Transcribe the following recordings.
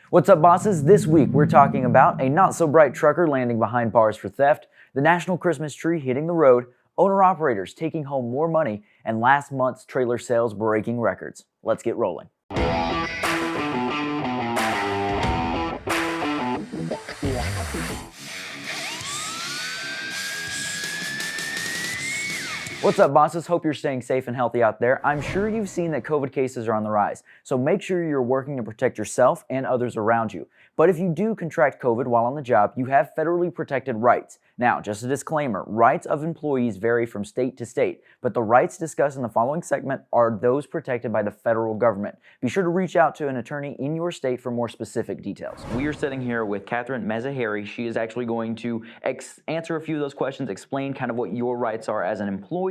What's up, bosses? This week we're talking about a not-so-bright trucker landing behind bars for theft, the national Christmas tree hitting the road, owner-operators taking home more money, and last month's trailer sales breaking records. Let's get rolling. What's up, bosses? Hope you're staying safe and healthy out there. I'm sure you've seen that COVID cases are on the rise, so make sure you're working to protect yourself and others around you. But if you do contract COVID while on the job, you have federally protected rights. Now, just a disclaimer, rights of employees vary from state to state, but the rights discussed in the following segment are those protected by the federal government. Be sure to reach out to an attorney in your state for more specific details. We are sitting here with Catherine Mezzaheri. She is actually going to answer a few of those questions, explain kind of what your rights are as an employee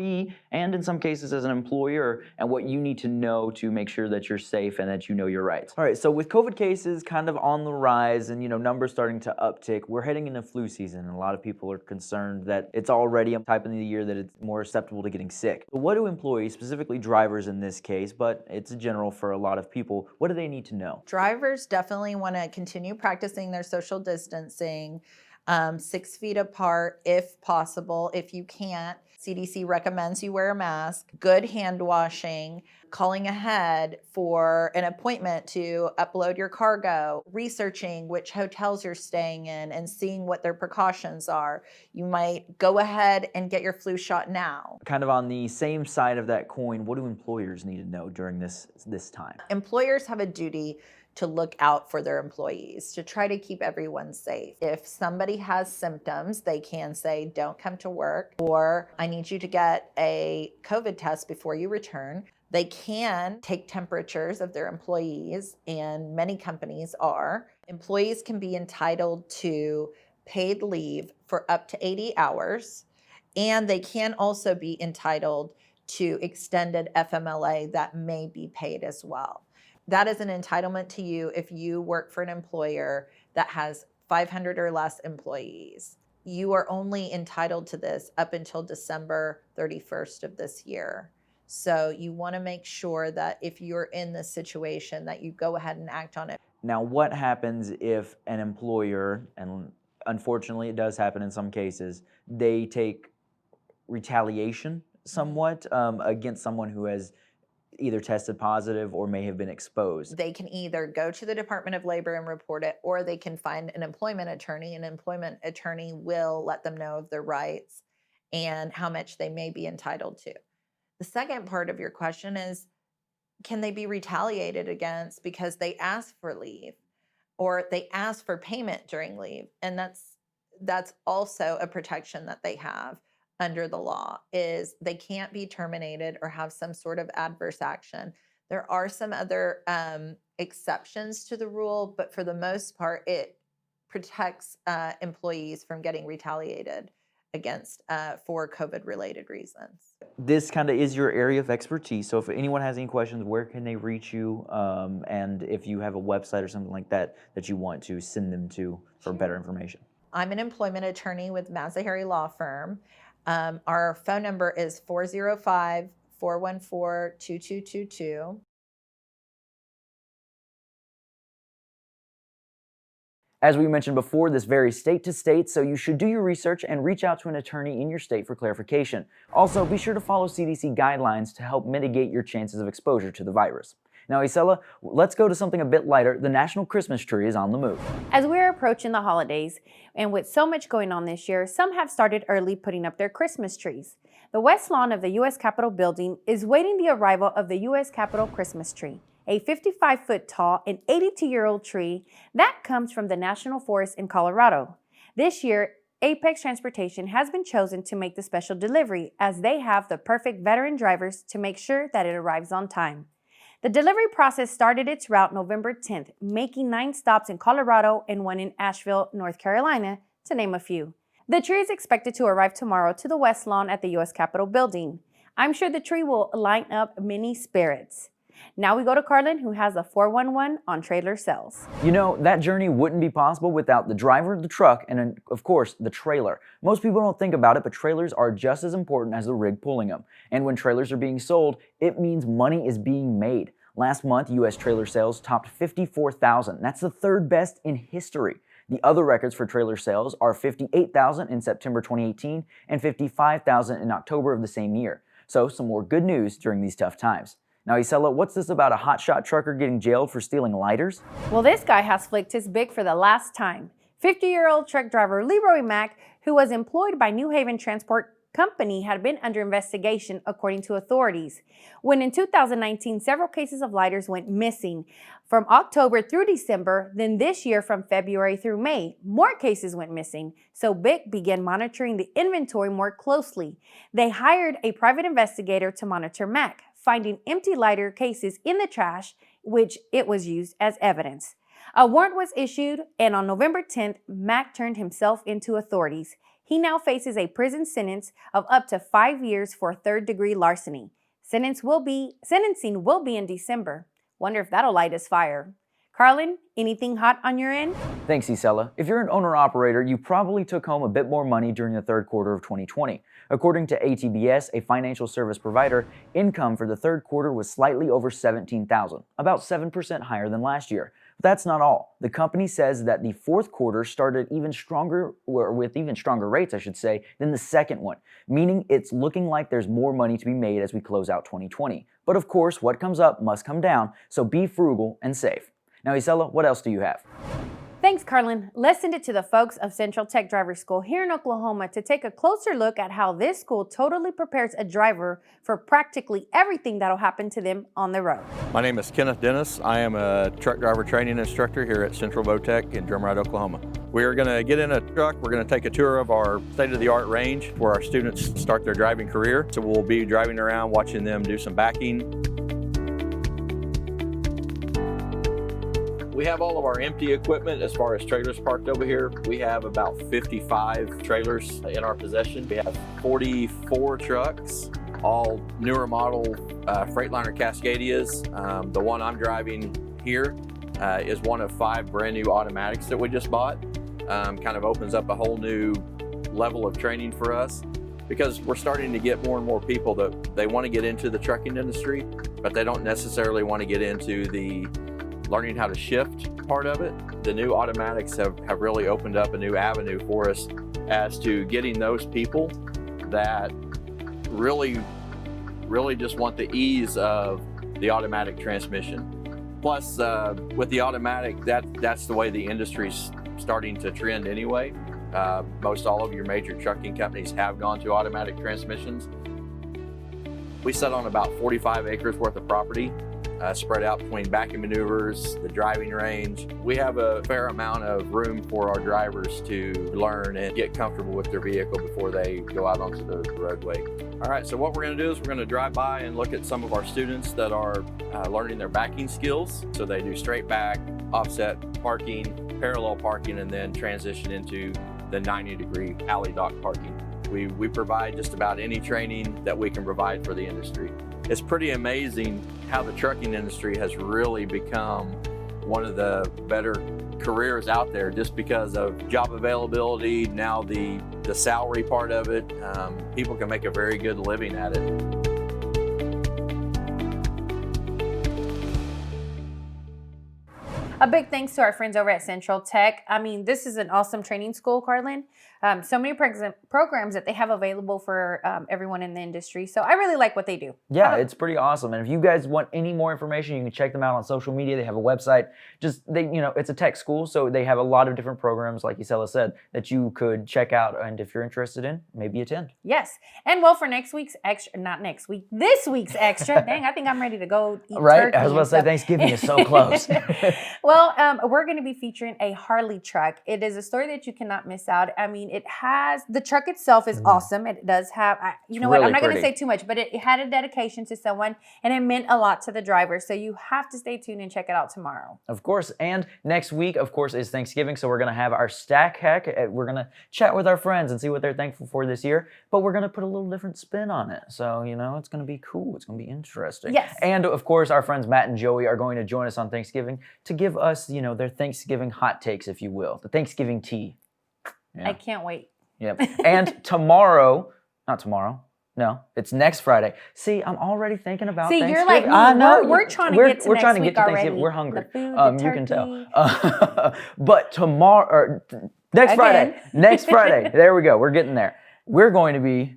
and in some cases as an employer, and what you need to know to make sure that you're safe and that you know your rights. All right, so with COVID cases kind of on the rise and numbers starting to uptick, we're heading into flu season, and a lot of people are concerned that it's already a type of the year that it's more susceptible to getting sick. But what do employees, specifically drivers in this case, but it's general for a lot of people, what do they need to know? Drivers definitely want to continue practicing their social distancing, 6 feet apart if possible. If you can't, CDC recommends you wear a mask, good hand washing, calling ahead for an appointment to upload your cargo, researching which hotels you're staying in and seeing what their precautions are. You might go ahead and get your flu shot now. Kind of on the same side of that coin, what do employers need to know during this time? Employers have a duty to look out for their employees, to try to keep everyone safe. If somebody has symptoms, they can say, don't come to work, or I need you to get a COVID test before you return. They can take temperatures of their employees, and many companies are. Employees can be entitled to paid leave for up to 80 hours, and they can also be entitled to extended FMLA that may be paid as well. That is an entitlement to you if you work for an employer that has 500 or less employees. You are only entitled to this up until December 31st of this year. So you want to make sure that if you're in this situation that you go ahead and act on it. Now, what happens if an employer, and unfortunately it does happen in some cases, they take retaliation somewhat against someone who has either tested positive or may have been exposed? They can either go to the Department of Labor and report it, or they can find an employment attorney. An employment attorney will let them know of their rights and how much they may be entitled to. The second part of your question is, can they be retaliated against because they asked for leave or they asked for payment during leave? And that's also a protection that they have under the law, is they can't be terminated or have some sort of adverse action. There are some other exceptions to the rule, but for the most part, it protects employees from getting retaliated against for COVID-related reasons. This kind of is your area of expertise, so if anyone has any questions, where can they reach you? And if you have a website or something like that that you want to send them to for better information. I'm an employment attorney with Mezzaheri Law Firm. Our phone number is 405-414-2222. As we mentioned before, this varies state to state, so you should do your research and reach out to an attorney in your state for clarification. Also, be sure to follow CDC guidelines to help mitigate your chances of exposure to the virus. Now, Isela, let's go to something a bit lighter. The national Christmas tree is on the move. As we're approaching the holidays, and with so much going on this year, some have started early putting up their Christmas trees. The west lawn of the U.S. Capitol building is waiting the arrival of the U.S. Capitol Christmas tree, a 55-foot tall and 82-year-old tree that comes from the National Forest in Colorado. This year, Apex Transportation has been chosen to make the special delivery, as they have the perfect veteran drivers to make sure that it arrives on time. The delivery process started its route November 10th, making 9 stops in Colorado and 1 in Asheville, North Carolina, to name a few. The tree is expected to arrive tomorrow to the west lawn at the U.S. Capitol building. I'm sure the tree will light up many spirits. Now we go to Carlin, who has a 411 on trailer sales. You know, that journey wouldn't be possible without the driver, the truck, and of course, the trailer. Most people don't think about it, but trailers are just as important as the rig pulling them. And when trailers are being sold, it means money is being made. Last month, U.S. trailer sales topped 54,000. That's the third best in history. The other records for trailer sales are 58,000 in September 2018 and 55,000 in October of the same year. So some more good news during these tough times. Now, Isela, what's this about a hotshot trucker getting jailed for stealing lighters? Well, this guy has flicked his big for the last time. 50-year-old truck driver Leroy Mack, who was employed by New Haven Transport Company, had been under investigation, according to authorities. When in 2019, several cases of lighters went missing from October through December, then this year from February through May, more cases went missing. So BIC began monitoring the inventory more closely. They hired a private investigator to monitor Mack, finding empty lighter cases in the trash, which it was used as evidence. A warrant was issued, and on November 10th, Mack turned himself into authorities. He now faces a prison sentence of up to 5 years for third-degree larceny. Sentencing will be in December. Wonder if that'll light his fire. Carlin, anything hot on your end? Thanks, Isela. If you're an owner-operator, you probably took home a bit more money during the third quarter of 2020. According to ATBS, a financial service provider, income for the third quarter was slightly over $17,000, about 7% higher than last year. But that's not all. The company says that the fourth quarter started even stronger, or with even stronger rates, I should say, than the second one, meaning it's looking like there's more money to be made as we close out 2020. But of course, what comes up must come down, so be frugal and safe. Now, Isela, what else do you have? Thanks, Carlin. Let's send it to the folks of Central Tech Driver School here in Oklahoma to take a closer look at how this school totally prepares a driver for practically everything that'll happen to them on the road. My name is Kenneth Dennis. I am a truck driver training instructor here at Central Votech in Drumride, Oklahoma. We are going to get in a truck. We're going to take a tour of our state-of-the-art range where our students start their driving career. So we'll be driving around, watching them do some backing. We have all of our empty equipment as far as trailers parked over here. We have about 55 trailers in our possession. We have 44 trucks, all newer model Freightliner Cascadias. The one I'm driving here is one of 5 brand new automatics that we just bought. Kind of opens up a whole new level of training for us because we're starting to get more and more people that they want to get into the trucking industry, but they don't necessarily want to get into the learning how to shift part of it. The new automatics have really opened up a new avenue for us as to getting those people that really just want the ease of the automatic transmission. Plus, with the automatic, that's the way the industry's starting to trend anyway. Most all of your major trucking companies have gone to automatic transmissions. We sit on about 45 acres worth of property, spread out between backing maneuvers, the driving range. We have a fair amount of room for our drivers to learn and get comfortable with their vehicle before they go out onto the roadway. All right, so what we're going to do is we're going to drive by and look at some of our students that are learning their backing skills. So they do straight back, offset parking, parallel parking, and then transition into the 90-degree alley dock parking. We provide just about any training that we can provide for the industry. It's pretty amazing how the trucking industry has really become one of the better careers out there just because of job availability, now the salary part of it. People can make a very good living at it. A big thanks to our friends over at Central Tech. I mean, this is an awesome training school, Carlin. So many programs that they have available for everyone in the industry. So I really like what they do. Yeah, it's pretty awesome. And if you guys want any more information, you can check them out on social media. They have a website. It's a tech school, so they have a lot of different programs, like Isela said, that you could check out. And if you're interested in, maybe attend. Yes. And well, for this week's extra, dang, I think I'm ready to go eat right? turkey I was about to say Thanksgiving is so close. Well, we're going to be featuring a Harley truck. It is a story that you cannot miss out. I mean, the truck itself is awesome. It does have, I'm not going to say too much, but it had a dedication to someone and it meant a lot to the driver. So you have to stay tuned and check it out tomorrow. Of course. And next week, of course, is Thanksgiving. So we're going to have our stack hack. We're going to chat with our friends and see what they're thankful for this year. But we're going to put a little different spin on it. So, it's going to be cool. It's going to be interesting. Yes. And of course, our friends Matt and Joey are going to join us on Thanksgiving to give us, their Thanksgiving hot takes, if you will. The Thanksgiving tea. Yeah. I can't wait. Yep. And No, it's next Friday. See, I'm already thinking about See, Thanksgiving. you're like me. I know. We're trying to get to we're next trying to week get to Thanksgiving. already. We're hungry. The food, the You can turkey. tell. But tomorrow, or next Again. Friday, next Friday. There we go. We're getting there. We're going to be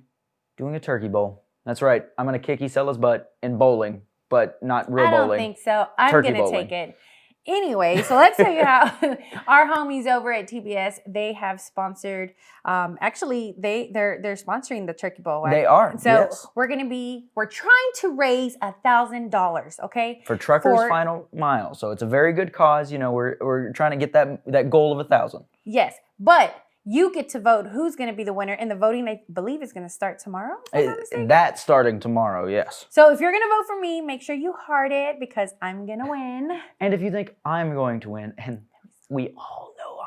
doing a turkey bowl. That's right. I'm going to kick Isalla's butt in bowling, but not real I don't bowling. think so. I'm Turkey going to bowling. take it. Anyway, so let's tell you how our homies over at TBS, they have sponsored, actually, they're sponsoring the Turkey Bowl. Right? They are, So yes. we're trying to raise $1,000, okay? For Truckers Final Mile. So it's a very good cause. You know, we're trying to get that goal of 1,000. Yes, but you get to vote who's going to be the winner, and the voting, I believe, is going to start tomorrow. If I'm not mistaken. That's starting tomorrow, yes. So if you're going to vote for me, make sure you heart it because I'm going to win. And if you think I'm going to win, and we all know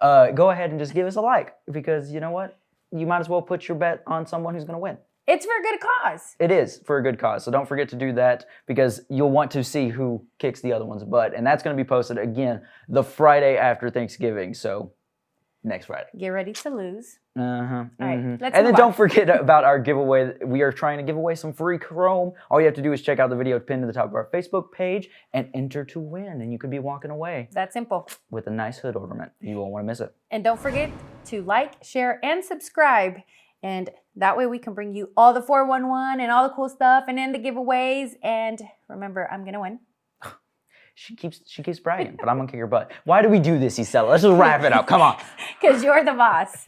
I am, go ahead and just give us a like, because you know what? You might as well put your bet on someone who's going to win. It's for a good cause. It is for a good cause, so don't forget to do that because you'll want to see who kicks the other one's butt, and that's going to be posted again the Friday after Thanksgiving, so next Friday. Get ready to lose. All right, let's And then move don't on. forget about our giveaway. We are trying to give away some free Chrome. All you have to do is check out the video pinned to the top of our Facebook page and enter to win, and you could be walking away That's simple. with a nice hood ornament. You won't want to miss it. And don't forget to like, share, and subscribe. And that way we can bring you all the 411 and all the cool stuff and then the giveaways. And remember, I'm going to win. She keeps bragging, but I'm gonna kick her butt. Why do we do this, Isella? Let's just wrap it up. Come on. Because you're the boss.